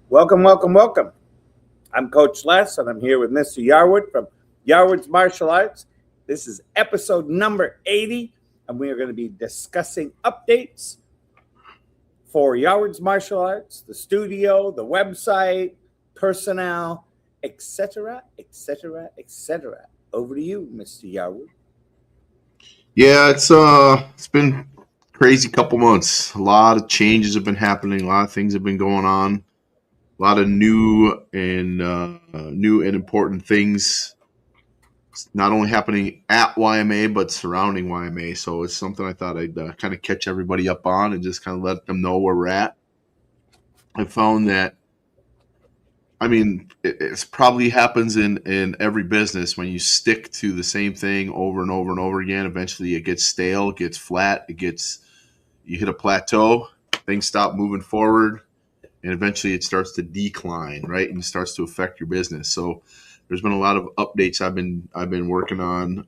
Welcome, welcome, welcome. I'm Coach Les, and I'm here with Mr. Yarwood from Yarwood's Martial Arts. This is episode number 80, and we are going to be discussing updates for Yarwood's Martial Arts, the studio, the website, personnel, etc., etc., etc. Over to you, Mr. Yarwood. Yeah, it's been crazy couple months. A lot of changes have been happening. A lot of things have been going on. A lot of new and important things, not only happening at YMA but surrounding YMA. So it's something I thought I'd kind of catch everybody up on and just kind of let them know where we're at. I found that it probably happens in every business when you stick to the same thing over and over and over again. Eventually, it gets stale, it gets flat, you hit a plateau, things stop moving forward, and eventually it starts to decline, right? And it starts to affect your business. So there's been a lot of updates I've been working on.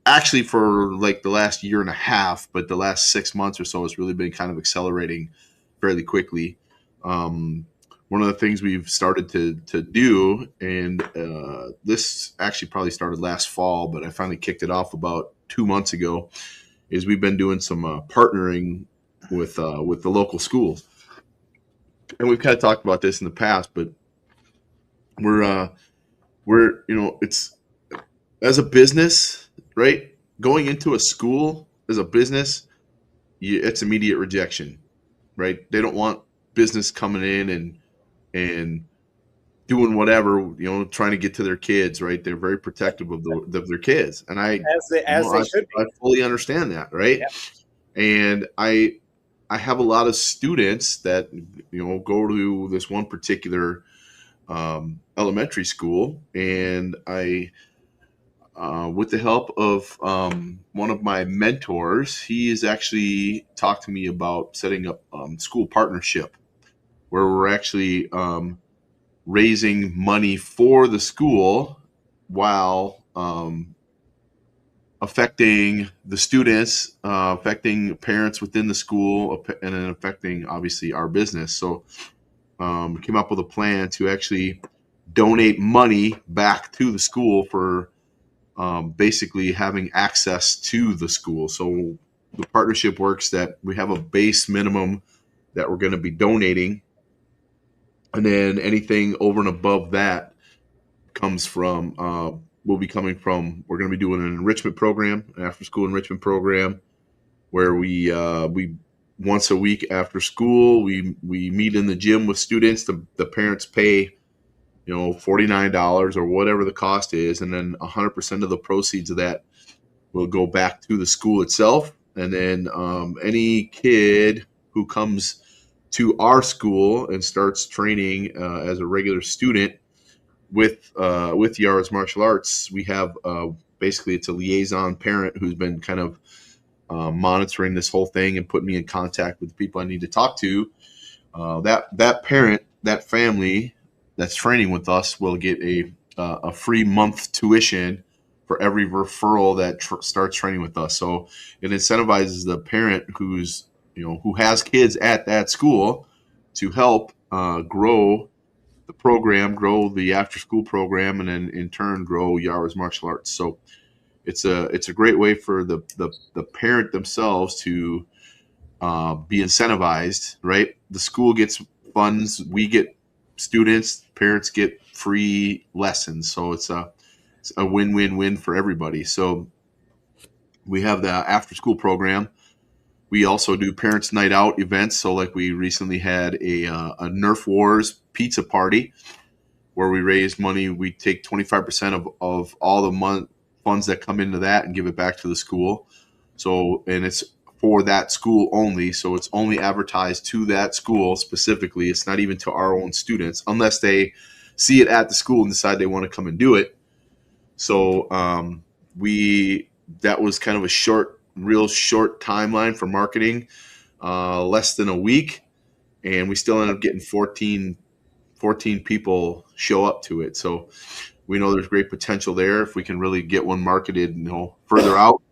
Actually, for like the last year and a half, but the last 6 months or so, it's really been kind of accelerating fairly quickly. One of the things we've started to do, and this actually probably started last fall, but I finally kicked it off about 2 months ago, is we've been doing some partnering with the local schools, and we've kind of talked about this in the past, but we're uh, it's as a business, right? Going into a school as a business, it's immediate rejection, right? They don't want business coming in and doing whatever, trying to get to their kids, right? They're very protective of their kids, and As they should I be. fully understand that, right? Yeah. And I have a lot of students that go to this one particular elementary school, and with the help of one of my mentors, he has actually talked to me about setting up school partnership, where we're actually raising money for the school while affecting the students, affecting parents within the school, and then affecting obviously our business. So we came up with a plan to actually donate money back to the school for basically having access to the school. So the partnership works that we have a base minimum that we're going to be donating, and then anything over and above that comes from will be coming from, we're going to be doing an enrichment program, an after school enrichment program, where we once a week after school we meet in the gym with students. The parents pay $49 or whatever the cost is, and then 100% of the proceeds of that will go back to the school itself. And then any kid who comes to our school and starts training as a regular student with Yara's Martial Arts, we have basically, it's a liaison parent who's been kind of monitoring this whole thing and putting me in contact with the people I need to talk to. That parent, that family that's training with us will get a free month tuition for every referral that starts training with us. So it incentivizes the parent who has kids at that school to help grow the program, grow the after school program, and then in turn grow Yara's Martial Arts. So it's a great way for the parent themselves to be incentivized, right? The school gets funds, we get students, parents get free lessons. So it's a win-win-win for everybody. So we have the after school program. We also do parents night out events. So like we recently had a Nerf Wars pizza party where we raise money. We take 25% of all the funds that come into that and give it back to the school. So, and it's for that school only. So it's only advertised to that school specifically. It's not even to our own students unless they see it at the school and decide they want to come and do it. So that was kind of a real short timeline for marketing, less than a week, and we still ended up getting 14 people show up to it. So we know there's great potential there if we can really get one marketed, further out,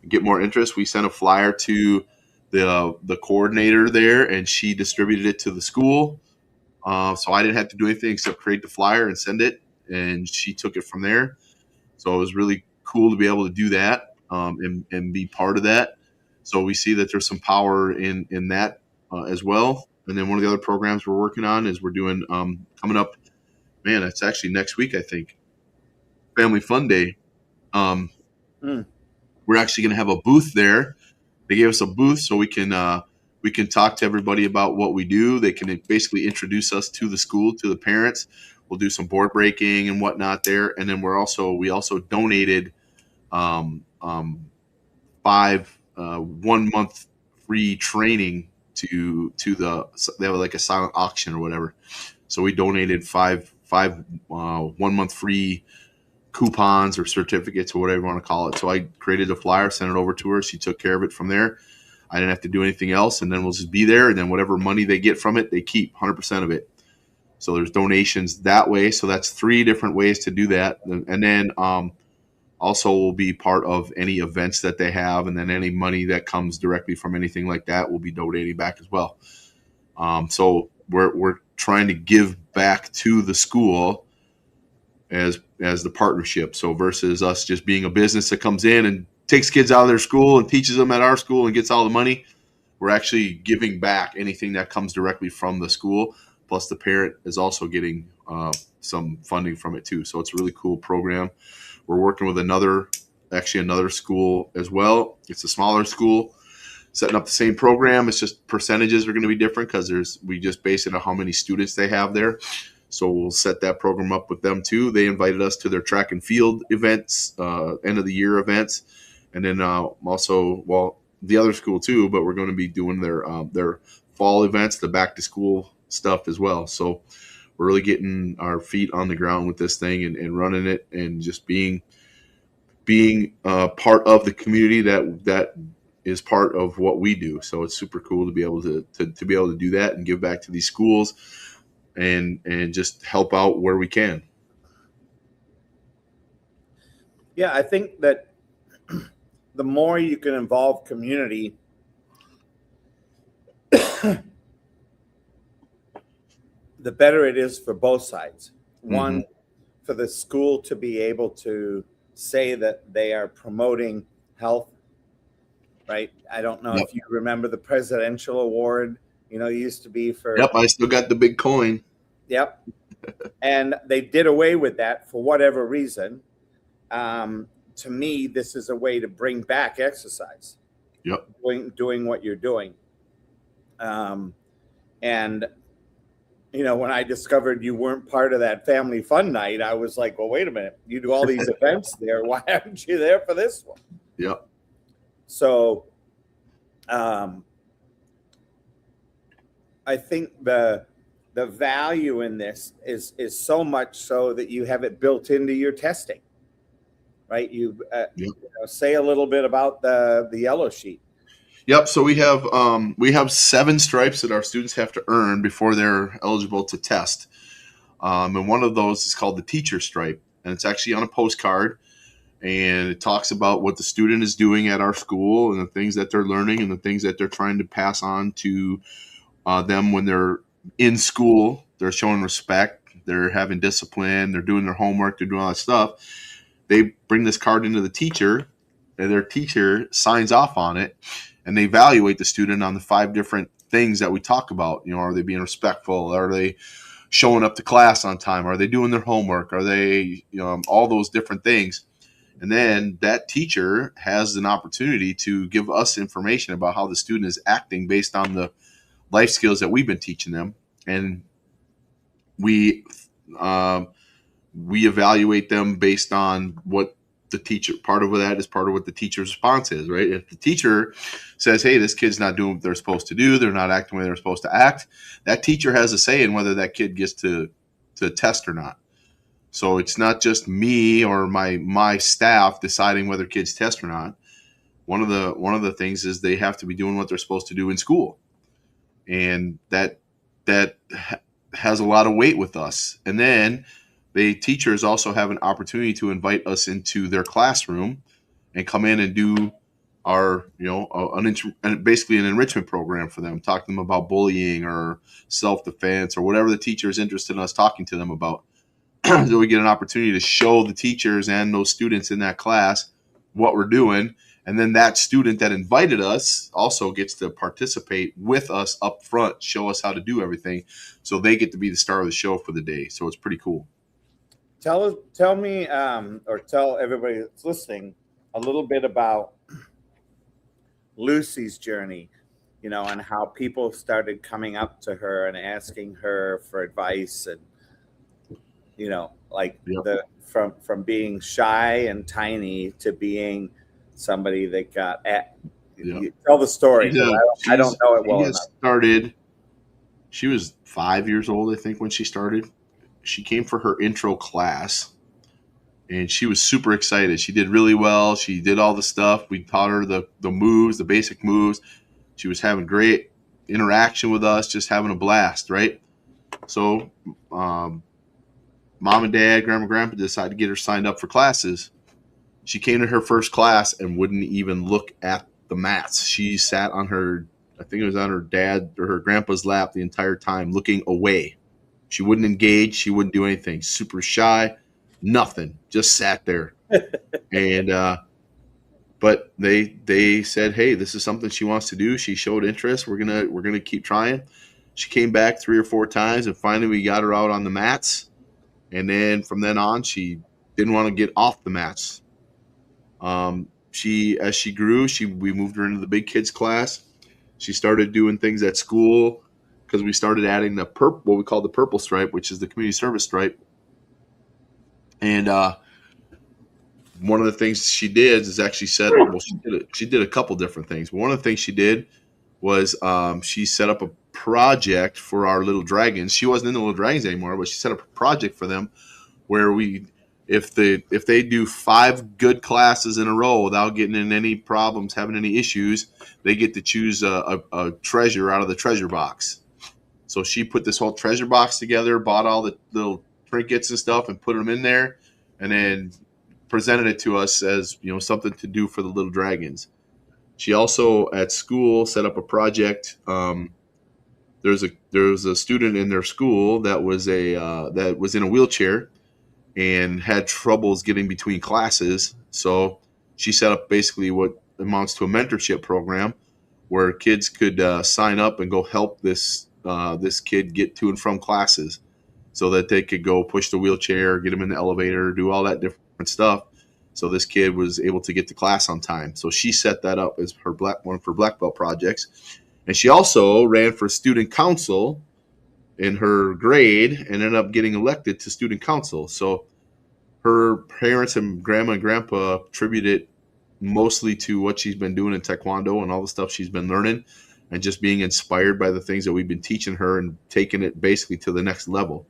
get more interest. We sent a flyer to the coordinator there, and she distributed it to the school. So I didn't have to do anything except create the flyer and send it, and she took it from there. So it was really cool to be able to do that, and be part of that. So we see that there's some power in that as well. And then one of the other programs we're working on is we're doing coming up. Man, it's actually next week, I think. Family Fun Day. Um, Mm. we're actually going to have a booth there. They gave us a booth so we can talk to everybody about what we do. They can basically introduce us to the school, to the parents. We'll do some board breaking and whatnot there, and then we also donated um, um, 5 1 month free training to the they have like a silent auction or whatever. So we donated five 1 month free coupons or certificates or whatever you want to call it. So I created a flyer, sent it over to her. She took care of it from there. I didn't have to do anything else, and then we'll just be there. And then whatever money they get from it, they keep 100% of it. So there's donations that way. So that's 3 different ways to do that. And then also will be part of any events that they have, and then any money that comes directly from anything like that will be donating back as well. So we're trying to give back to the school as the partnership. So versus us just being a business that comes in and takes kids out of their school and teaches them at our school and gets all the money, we're actually giving back anything that comes directly from the school. Plus, the parent is also getting some funding from it too. So it's a really cool program. We're working with another school as well. It's a smaller school, setting up the same program. It's just percentages are going to be different because we just base it on how many students they have there. So we'll set that program up with them too. They invited us to their track and field events, end of the year events, and then also the other school too. But we're going to be doing their fall events, the back to school stuff as well. So we're really getting our feet on the ground with this thing and running it and just being part of the community that is part of what we do. So it's super cool to be able to be able to do that and give back to these schools and just help out where we can. Yeah, I think that the more you can involve community, the better it is for both sides. One, for the school to be able to say that they are promoting health, right? I don't know if you remember the presidential award, used to be for. Yep, I still got the big coin. Yep. And they did away with that for whatever reason. To me, this is a way to bring back exercise. Yep. Doing what you're doing. And when I discovered you weren't part of that family fun night, I was like, well, wait a minute. You do all these events there. Why aren't you there for this one? Yep. So I think the value in this is so much so that you have it built into your testing, right? Say a little bit about the yellow sheet. Yep. So we have 7 stripes that our students have to earn before they're eligible to test. And one of those is called the teacher stripe, and it's actually on a postcard, and it talks about what the student is doing at our school and the things that they're learning and the things that they're trying to pass on to them when they're in school. They're showing respect, they're having discipline, they're doing their homework, they're doing all that stuff. They bring this card into the teacher, and their teacher signs off on it, and they evaluate the student on the 5 different things that we talk about. Are they being respectful? Are they showing up to class on time? Are they doing their homework? Are they, all those different things? And then that teacher has an opportunity to give us information about how the student is acting based on the life skills that we've been teaching them. And we evaluate them based on what the teacher, part of that is part of what the teacher's response is, right? If the teacher says, hey, this kid's not doing what they're supposed to do, they're not acting the way they're supposed to act, that teacher has a say in whether that kid gets to test or not. So it's not just me or my staff deciding whether kids test or not. One of the things is they have to be doing what they're supposed to do in school. And that has a lot of weight with us. And then the teachers also have an opportunity to invite us into their classroom and come in and do our, basically an enrichment program for them, talk to them about bullying or self-defense or whatever the teacher is interested in us talking to them about. So we get an opportunity to show the teachers and those students in that class what we're doing. And then that student that invited us also gets to participate with us up front, show us how to do everything. So they get to be the star of the show for the day. So it's pretty cool. Tell me, or tell everybody that's listening a little bit about Lucy's journey, and how people started coming up to her and asking her for advice, and like Yep. from being shy and tiny to being somebody that got at. Yep. You tell the story, because I don't know it well enough. She was 5 years old, I think, when she started. She came for her intro class, and she was super excited. She did really well. She did all the stuff. We taught her the moves, the basic moves. She was having great interaction with us, just having a blast, right? So mom and dad, grandma and grandpa decided to get her signed up for classes. She came to her first class and wouldn't even look at the mats. She sat on her, I think it was on her dad or her grandpa's lap the entire time, looking away. She wouldn't engage. She wouldn't do anything. Super shy, nothing. Just sat there. And but they said, hey, this is something she wants to do. She showed interest. We're gonna keep trying. She came back 3 or 4 times, and finally we got her out on the mats. And then from then on, she didn't want to get off the mats. As she grew, we moved her into the big kids class. She started doing things at school because we started adding what we call the purple stripe, which is the community service stripe. And one of the things she did is actually she did a couple different things. One of the things she did was she set up a project for our little dragons. She wasn't in the little dragons anymore, but she set up a project for them where if they do 5 good classes in a row without getting in any problems, having any issues, they get to choose a treasure out of the treasure box. So she put this whole treasure box together, bought all the little trinkets and stuff, and put them in there, and then presented it to us as something to do for the little dragons. She also at school set up a project. There was a student in their school that was in a wheelchair and had troubles getting between classes. So she set up basically what amounts to a mentorship program where kids could sign up and go help this kid get to and from classes, so that they could go push the wheelchair, get him in the elevator, do all that different stuff. So this kid was able to get to class on time. So she set that up as one of her black belt projects. And she also ran for student council in her grade and ended up getting elected to student council. So her parents and grandpa attribute it mostly to what she's been doing in taekwondo and all the stuff she's been learning, and just being inspired by the things that we've been teaching her and taking it basically to the next level.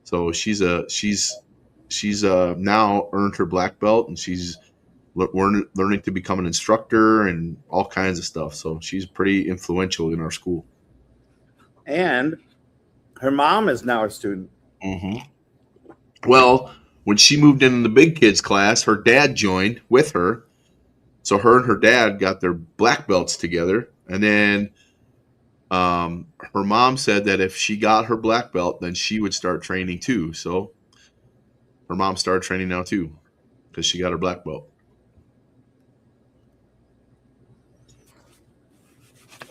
So she's now earned her black belt, and she's learning to become an instructor and all kinds of stuff. So she's pretty influential in our school. And her mom is now a student. Mm-hmm. Well, when she moved in the big kids class, her dad joined with her. So her and her dad got their black belts together. And then her mom said that if she got her black belt, then she would start training too. So her mom started training now too, because she got her black belt.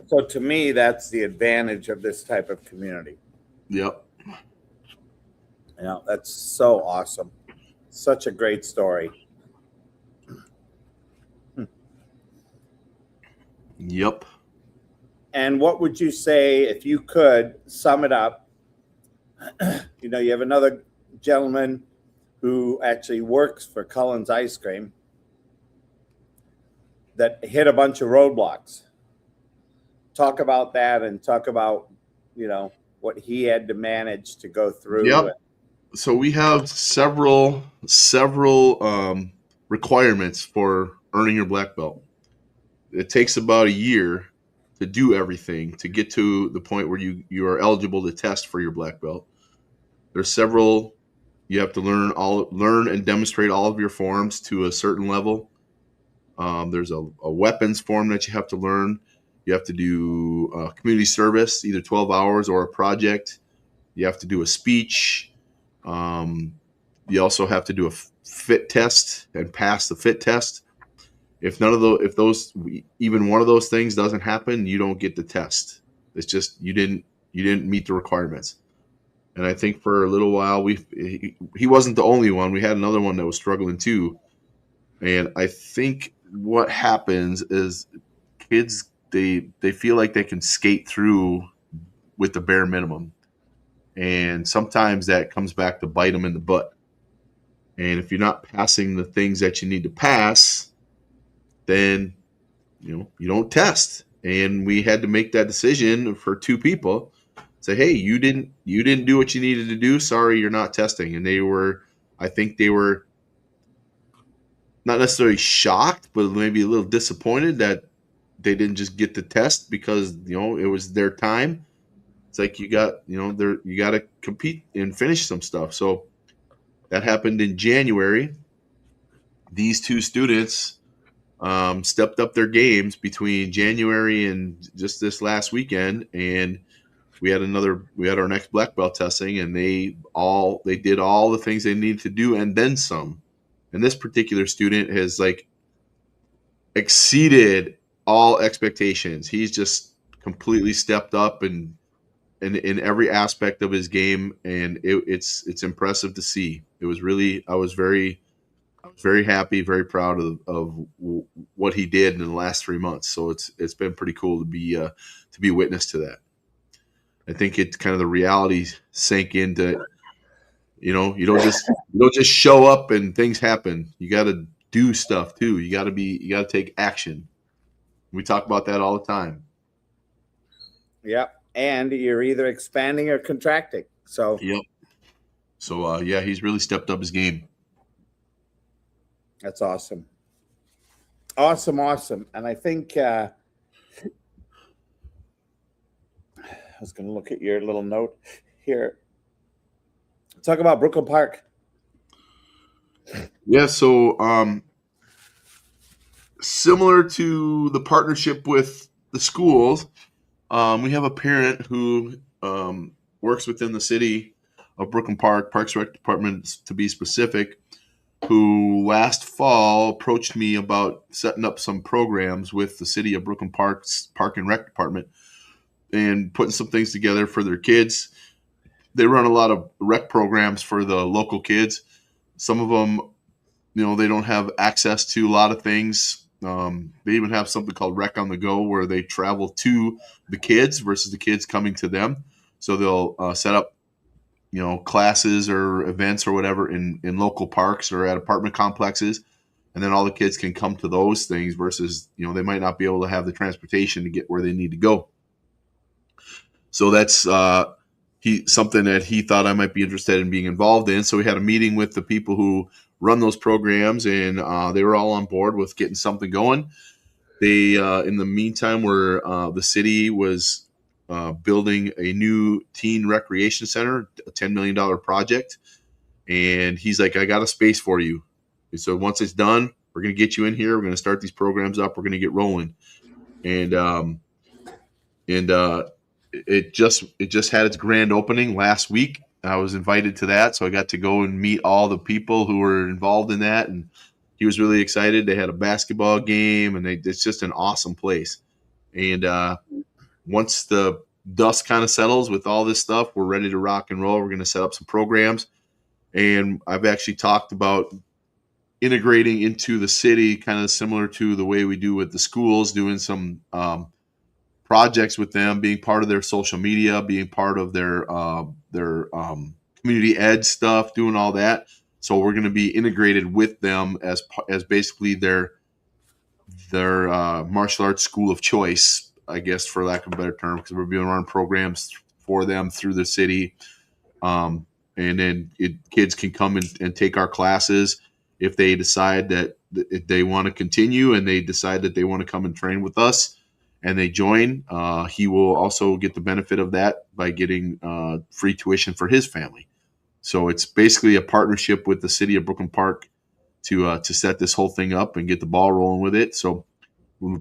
So to me, that's the advantage of this type of community. Yep. That's so awesome. Such a great story. Yep. And what would you say, if you could sum it up? You have another gentleman who actually works for Cullen's Ice Cream that hit a bunch of roadblocks. Talk about that, and talk about, what he had to manage to go through. Yep. So we have several requirements for earning your black belt. It takes about a year to do everything to get to the point where you are eligible to test for your black belt. There's several. You have to learn and demonstrate all of your forms to a certain level. There's a weapons form that you have to learn. You have to do community service, either 12 hours or a project. You have to do a speech. You also have to do a fit test and pass the fit test. If none of those, if those, even one of those things doesn't happen, you don't get the test. It's just you didn't meet the requirements. And I think for a little while he wasn't the only one. We had another one that was struggling too. And I think what happens is kids they feel like they can skate through with the bare minimum, and sometimes that comes back to bite them in the butt. And if you're not passing the things that you need to pass, then you don't test. And we had to make that decision for two people. Say, hey, you didn't do what you needed to do. Sorry, you're not testing. And I think they were not necessarily shocked, but maybe a little disappointed that they didn't just get the test because it was their time. It's like you got to compete and finish some stuff. So that happened in January. These two students stepped up their games between January and just this last weekend, and we had our next black belt testing, and they did all the things they needed to do and then some. And this particular student has exceeded all expectations. He's just completely stepped up and in every aspect of his game, and it's impressive to see. It was really I was very happy, very proud of what he did in the last 3 months. So it's been pretty cool to be witness to that. I think it's kind of the reality sank into you don't just show up and things happen. You got to do stuff too. You got to take action. We talk about that all the time. Yep. And you're either expanding or contracting. So yep. So yeah, he's really stepped up his game. That's awesome. Awesome. And I think I was going to look at your little note here. Talk about Brooklyn Park. Yeah, so similar to the partnership with the schools, we have a parent who works within the city of Brooklyn Park, Parks Rec Department to be specific, who last fall approached me about setting up some programs with the city of Brooklyn Park's Park and Rec Department and putting some things together for their kids. They run a lot of rec programs for the local kids. Some of them, they don't have access to a lot of things. They even have something called Rec on the Go, where they travel to the kids versus the kids coming to them. So they'll set up, classes or events or whatever in local parks or at apartment complexes, and then all the kids can come to those things versus, they might not be able to have the transportation to get where they need to go. So that's something that he thought I might be interested in being involved in. So we had a meeting with the people who run those programs, and they were all on board with getting something going. They, in the meantime, the city was building a new teen recreation center, a $10 million project. And he's like, I got a space for you. And so once it's done, we're going to get you in here. We're going to start these programs up. We're going to get rolling. And it just had its grand opening last week. I was invited to that, so I got to go and meet all the people who were involved in that, and he was really excited. They had a basketball game, and it's just an awesome place. And once the dust kind of settles with all this stuff, we're ready to rock and roll. We're going to set up some programs, and I've actually talked about integrating into the city, kind of similar to the way we do with the schools, doing some projects with them, being part of their social media, being part of their community ed stuff, doing all that. So we're going to be integrated with them as basically their martial arts school of choice, I guess, for lack of a better term, because we're being run programs for them through the city. And then kids can come and take our classes if they decide that they want to continue and they decide that they want to come and train with us and they join. He will also get the benefit of that by getting free tuition for his family. So it's basically a partnership with the city of Brooklyn Park to set this whole thing up and get the ball rolling with it. So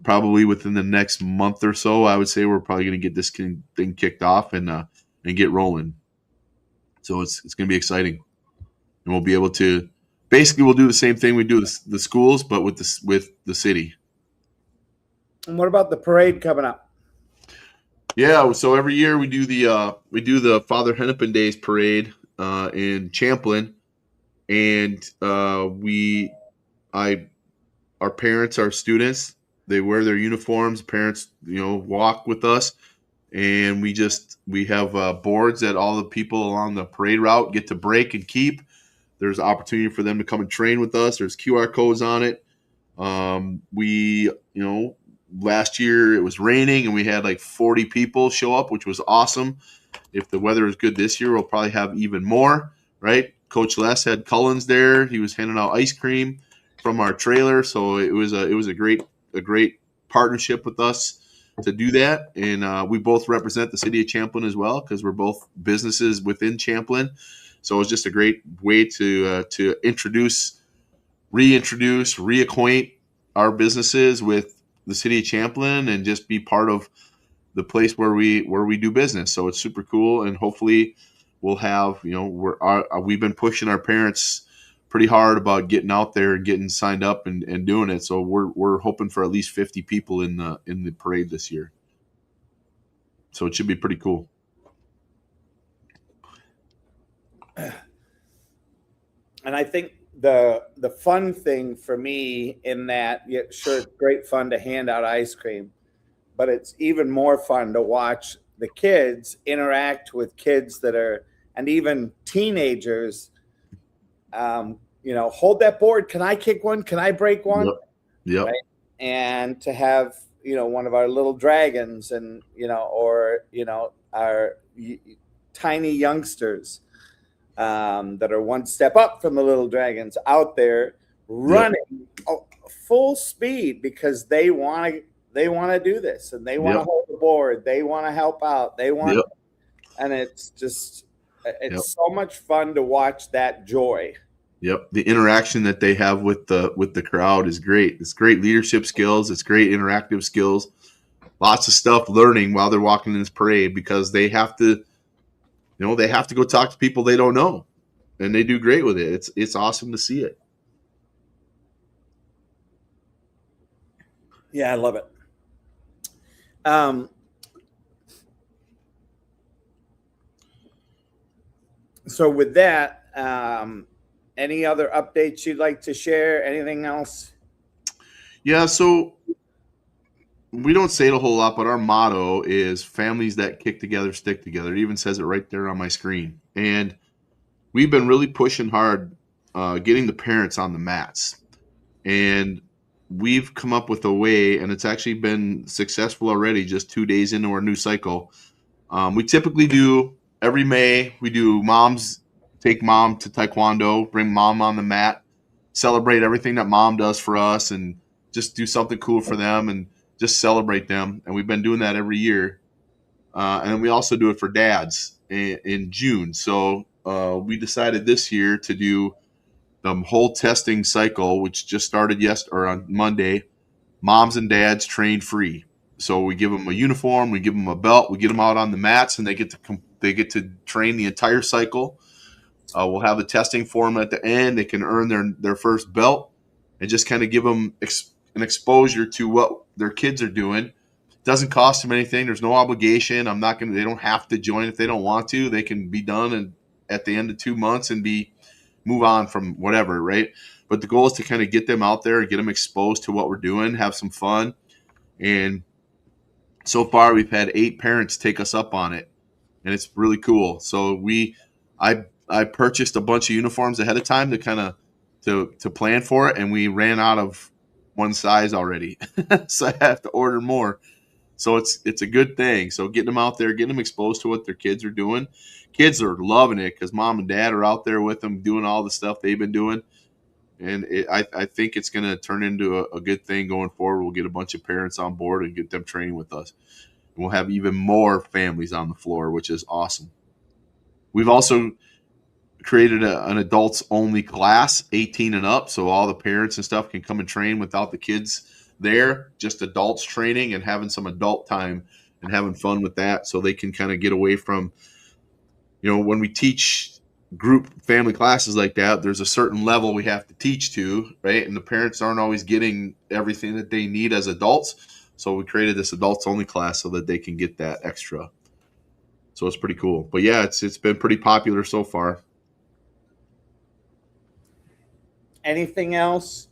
probably within the next month or so, I would say we're probably going to get this thing kicked off and get rolling. So it's going to be exciting, and we'll be able to basically we'll do the same thing we do with the schools, but with the city. And what about the parade coming up? Yeah, so every year we do the Father Hennepin Days parade in Champlin, and our parents, our students, they wear their uniforms. Parents, walk with us, and we have boards that all the people along the parade route get to break and keep. There's opportunity for them to come and train with us. There's QR codes on it. Last year it was raining and we had like 40 people show up, which was awesome. If the weather is good this year, we'll probably have even more, right? Coach Les had Cullens there. He was handing out ice cream from our trailer. So it was a great partnership with us to do that. And we both represent the city of Champlin as well, because we're both businesses within Champlin. So it was just a great way to reacquaint our businesses with the city of Champlin and just be part of the place where we do business. So it's super cool, and hopefully we'll have we've been pushing our parents pretty hard about getting out there and getting signed up and doing it. So we're hoping for at least 50 people in the parade this year. So it should be pretty cool. And I think the fun thing for me in that, yeah, sure, it's great fun to hand out ice cream, but it's even more fun to watch the kids interact with kids and even teenagers. Hold that board. Can I kick one? Can I break one? Yep. Right? And to have one of our little dragons, and our tiny youngsters that are one step up from the little dragons out there running full speed because they want to do this, and they want to hold the board. They want to help out. They want, and it's so much fun to watch that joy. Yep, the interaction that they have with the crowd is great. It's great leadership skills. It's great interactive skills. Lots of stuff learning while they're walking in this parade, because they have to. They have to go talk to people they don't know, and they do great with it. It's awesome to see it. Yeah, I love it. So with that, any other updates you'd like to share? Anything else? Yeah, so we don't say it a whole lot, but our motto is families that kick together, stick together. It even says it right there on my screen. And we've been really pushing hard, getting the parents on the mats. And we've come up with a way, and it's actually been successful already, just 2 days into our new cycle. We typically do, every May, we do take mom to Taekwondo, bring mom on the mat, celebrate everything that mom does for us, and just do something cool for them and just celebrate them. And we've been doing that every year. And we also do it for dads in June. So we decided this year to do the whole testing cycle, which just started on Monday. Moms and dads train free. So we give them a uniform, we give them a belt, we get them out on the mats, and they get to train the entire cycle. We'll have the testing for them at the end. They can earn their first belt and just kind of give them an exposure to what their kids are doing. It doesn't cost them anything. There's no obligation. They don't have to join if they don't want to. They can be done at the end of 2 months and move on from whatever, right? But the goal is to kind of get them out there and get them exposed to what we're doing, have some fun. And so far we've had 8 parents take us up on it, and it's really cool. So I purchased a bunch of uniforms ahead of time to kind of to plan for it, and we ran out of one size already. So I have to order more. So it's a good thing. So getting them out there, getting them exposed to what their kids are doing. Kids are loving it because mom and dad are out there with them doing all the stuff they've been doing. And I think it's going to turn into a good thing going forward. We'll get a bunch of parents on board and get them training with us. And we'll have even more families on the floor, which is awesome. We've also created an adults only class, 18 and up, so all the parents and stuff can come and train without the kids there. Just adults training and having some adult time and having fun with that, so they can kind of get away from, when we teach group family classes like that, there's a certain level we have to teach to, right? And the parents aren't always getting everything that they need as adults. So we created this adults only class so that they can get that extra. So it's pretty cool. But yeah, it's been pretty popular so far. Anything else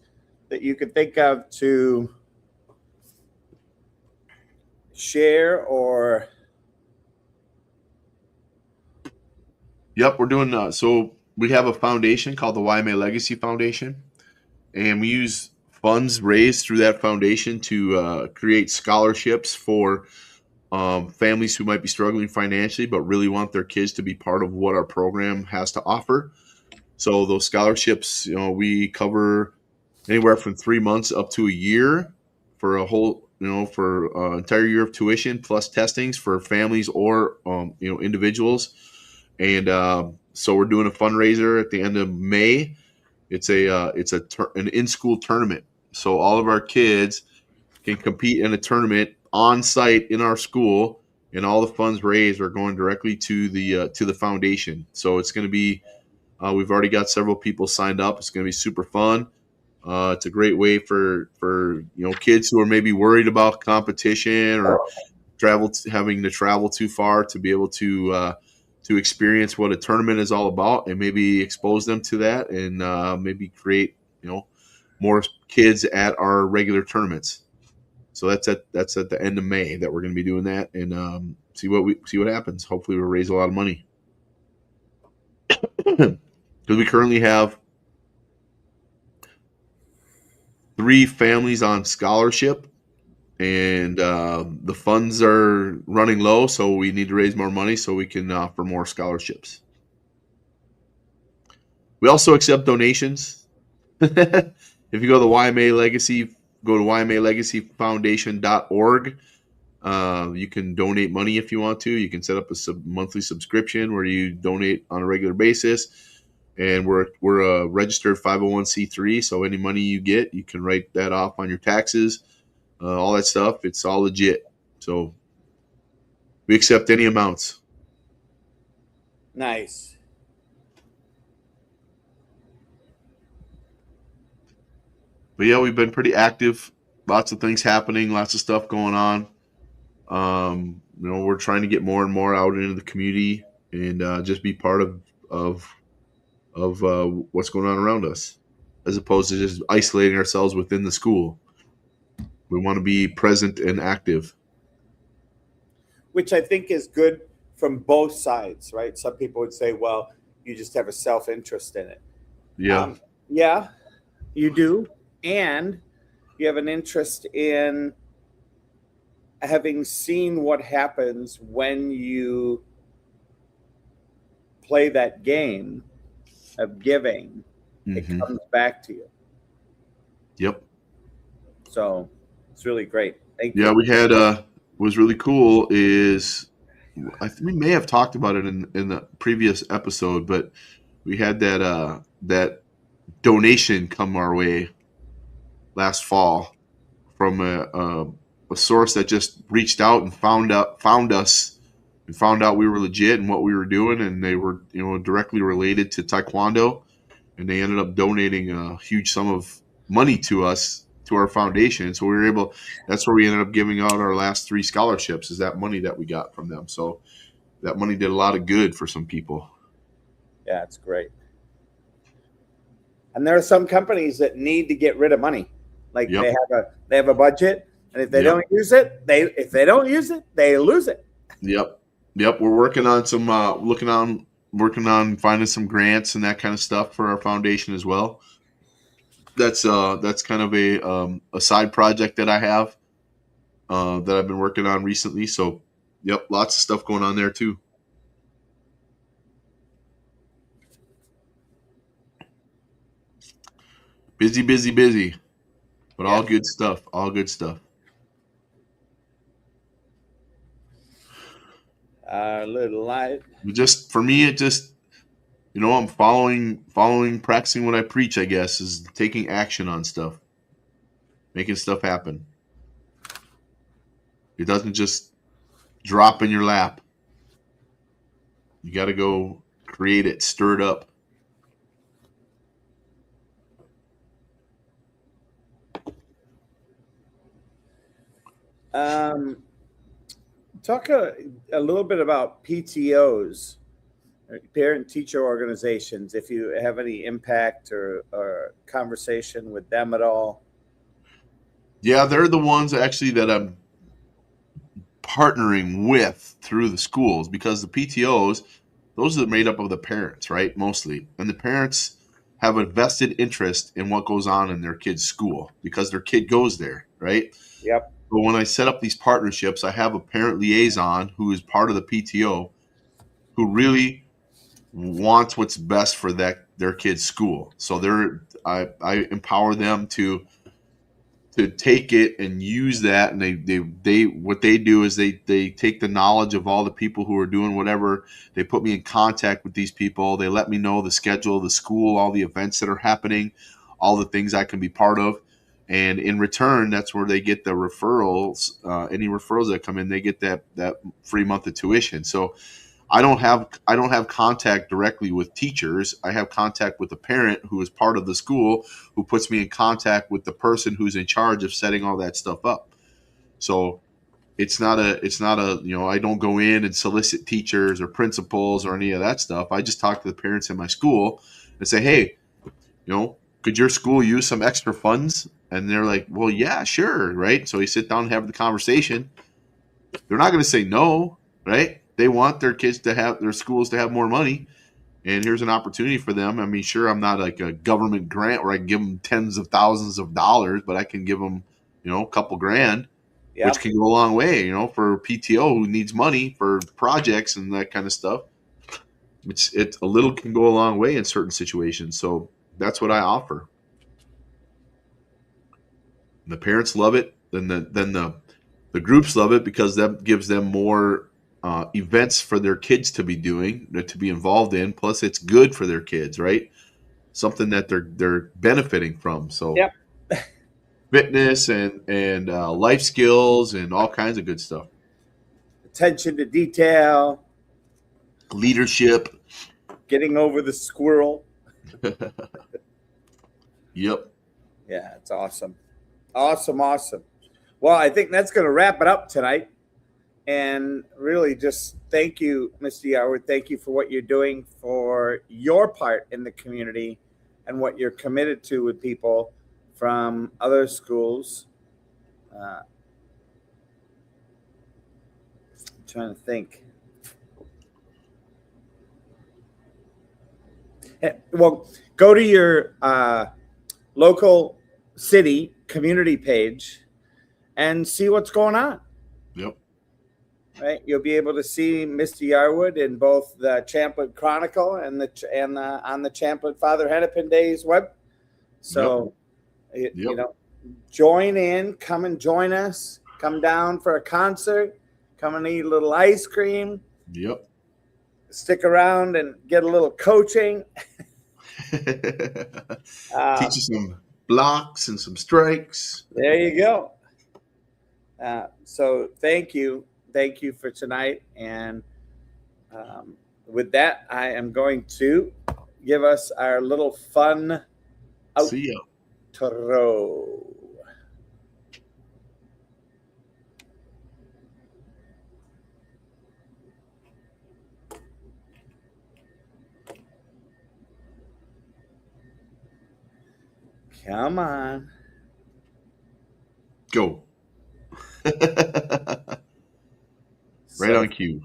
that you could think of to share or? Yep, we're doing so we have a foundation called the Yma Legacy Foundation, and we use funds raised through that foundation to create scholarships for families who might be struggling financially but really want their kids to be part of what our program has to offer. So those scholarships, we cover anywhere from 3 months up to a year for a whole, for an entire year of tuition plus testings for families or individuals. And so we're doing a fundraiser at the end of May. An in-school tournament, so all of our kids can compete in a tournament on site in our school, and all the funds raised are going directly to the foundation. So it's going to be we've already got several people signed up. It's going to be super fun. It's a great way for kids who are maybe worried about competition or having to travel too far to be able to experience what a tournament is all about, and maybe expose them to that, and maybe create more kids at our regular tournaments. So that's at the end of May that we're going to be doing that, and see what happens. Hopefully, we'll raise a lot of money because we currently have 3 families on scholarship, and the funds are running low, so we need to raise more money so we can offer more scholarships. We also accept donations. If you go to Yma Legacy, go to ymalegacyfoundation.org. You can donate money if you want to. You can set up a monthly subscription where you donate on a regular basis. And we're a registered 501c3, so any money you get, you can write that off on your taxes, all that stuff. It's all legit. So we accept any amounts. Nice. But yeah, we've been pretty active. Lots of things happening. Lots of stuff going on. We're trying to get more and more out into the community and just be part of what's going on around us, as opposed to just isolating ourselves within the school. We want to be present and active. Which I think is good from both sides, right? Some people would say, well, you just have a self interest in it. Yeah. Yeah, you do. And you have an interest in having seen what happens when you play that game of giving. It comes back to you. Yep. So it's really great. Thank you. Yeah, we had was really cool is I think we may have talked about it in the previous episode, but we had that donation come our way last fall from a source that just reached out and found us and found out we were legit and what we were doing, and they were directly related to Taekwondo, and they ended up donating a huge sum of money to us, to our foundation. So we were able. That's where we ended up giving out our last 3 scholarships. Is that money that we got from them? So that money did a lot of good for some people. Yeah, it's great. And there are some companies that need to get rid of money. Like Yep. they have a budget, and if they Yep. don't use it, they lose it. Yep. We're working on some working on finding some grants and that kind of stuff for our foundation as well. That's kind of a side project that I have that I've been working on recently. So, yep, lots of stuff going on there too. Busy, busy, busy, but all Yeah. good stuff. All good stuff. Little light. Just for me, it just I'm following, practicing what I preach, I guess, is taking action on stuff, making stuff happen. It doesn't just drop in your lap. You got to go create it, stir it up. Talk a little bit about PTOs, parent teacher organizations, if you have any impact or conversation with them at all. Yeah, they're the ones actually that I'm partnering with through the schools, because the PTOs, those are made up of the parents, right? Mostly. And the parents have a vested interest in what goes on in their kid's school because their kid goes there, right? Yep. But when I set up these partnerships, I have a parent liaison who is part of the PTO who really wants what's best for their kid's school. So I empower them to take it and use that, and they what they do is they take the knowledge of all the people who are doing whatever. They put me in contact with these people. They let me know the schedule of the school, all the events that are happening, all the things I can be part of, and in return, that's where they get the referrals. Any referrals that come in, they get that free month of tuition. So I don't have contact directly with teachers. I have contact with the parent who is part of the school, who puts me in contact with the person who's in charge of setting all that stuff up. So it's not a I don't go in and solicit teachers or principals or any of that stuff. I just talk to the parents in my school and say, hey, could your school use some extra funds? And they're like, well, yeah, sure, right? So we sit down and have the conversation. They're not going to say no, right? They want their kids to have their schools to have more money, and here's an opportunity for them. I mean, sure, I'm not like a government grant where I can give them tens of thousands of dollars, but I can give them, a couple grand, which Yep. can go a long way, for PTO who needs money for projects and that kind of stuff. It's a little can go a long way in certain situations. So that's what I offer. And the parents love it. Then the groups love it because that gives them more events for their kids to be doing, to be involved in. Plus, it's good for their kids, right? Something that they're benefiting from. So, Yep. fitness and life skills and all kinds of good stuff. Attention to detail, Leadership. getting over the squirrel. Yep. Yeah, it's awesome. Awesome. Well, I think that's going to wrap it up tonight. And really just thank you, Mr. Yarwood. Thank you for what you're doing for your part in the community and what you're committed to with people from other schools. I'm trying to think. Well, go to your local city community page and see what's going on. Yep. Right, you'll be able to see Mr. Yarwood in both the Champlin Chronicle and on the Champlin Father Hennepin Days web. So, Yep. Join in, come and join us. Come down for a concert. Come and eat a little ice cream. Yep. Stick around and get a little coaching. Teach you some blocks and some strikes. There you go. So thank you for tonight. And with that, I am going to give us our little fun See ya. outro. Come on. Go. Right on cue.